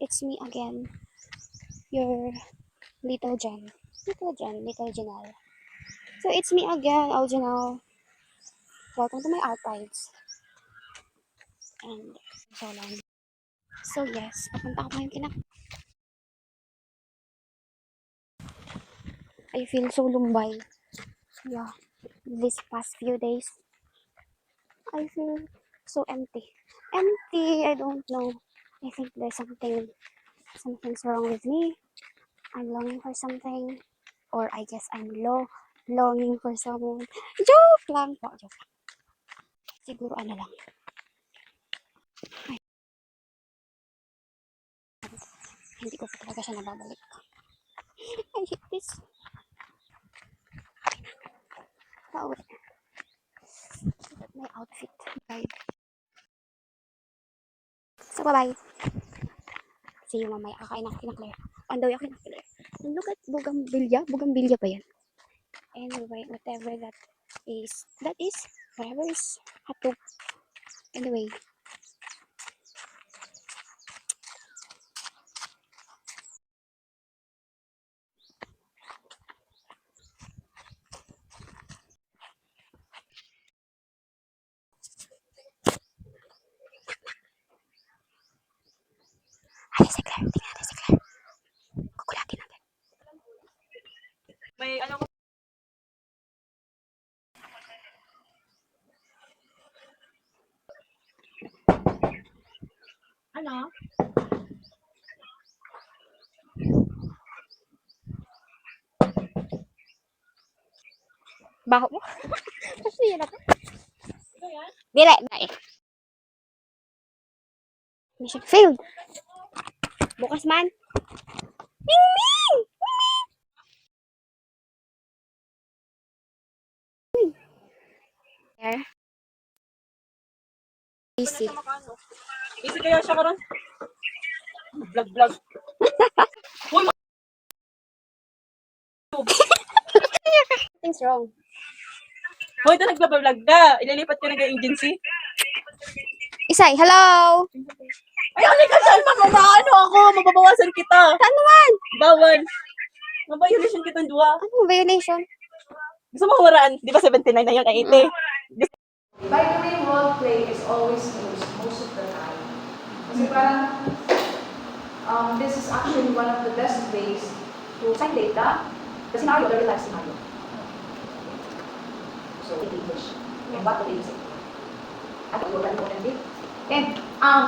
it's me again, your little Jen. Little Janelle. So it's me again, Aljanelle. Welcome to my archives. And so long. So yes, papunta ako ngayon I feel so lumbay. Yeah, these past few days, I feel so empty. Empty, I don't know. I think there's something's wrong with me. I'm longing for something. Or I guess I'm longing for someone. Joke lang po, joke lang. Siguro ano lang. Ay, hindi ko pa talaga siya nababalik. I hate this. Pauwi. My outfit. Bye. So, bye-bye. See you mamaya. Kakain ako kina Claire. On the way ako kina Claire. And look at Bougainvillea. Bougainvillea pa yan. Anyway, whatever that is, whatever is hotdog. Anyway. Ano si Claire? Tingnan natin si Claire. Kukulagin natin. May ano ko. Ano? Baho mo? Kasi yun ako. Ito yan? Dili. Bye. Mission failed. Bukas man. Ming Ming! There. Easy. Easy kaya siya karon. Vlog. Uy, Nothing's wrong. hoy, ito nagbablog ka. Ililipat ko na kay agency. Isay, hello! Ay, halika dyan, mamamaano ako. Mababawasan kita. Saan naman? Bawal. Mabayolation kitang duwa. Anong violation? Gusto mo humaraan? Di ba 79 na yun? Ay, 80. By the way, role play is always used most of the time. Kasi parang, this is actually one of the best ways to find data. The scenario, the real-life scenario. So, in English. And what do they say? I think you're important bit. And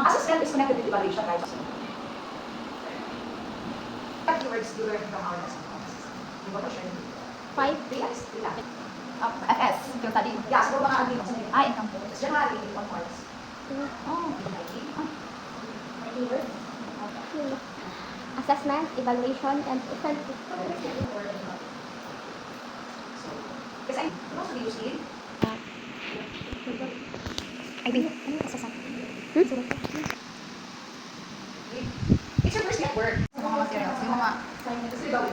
assessment is connected with evaluation, right? What keywords do you learn from our lesson? You want to share? 5, 3, FS, yung study. Yeah, siguro mga agreements. Income. Generally, on parts. Assessment, evaluation, and incentive. Kasi I mostly use it. I think, ano yung assessment? It's your first day at work. Sa mga materials, yung mga,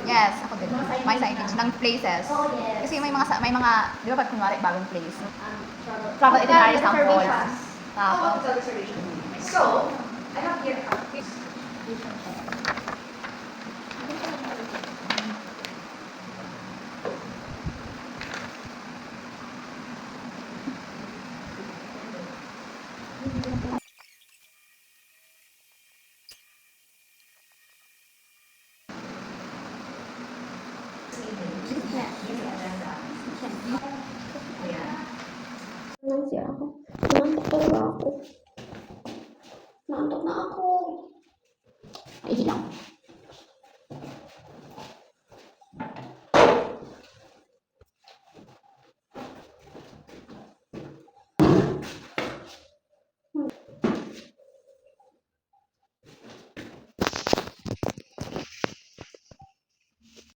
yes, ako din. May signage ng places. Kasi may mga, di ba pag kunwari bagong place, travel itinerary samples. Tapos, Hotel reservation. So, I have here a quick. Nandiyan ako. Nantok talaga ako. Nantok na ako. Ay, lang.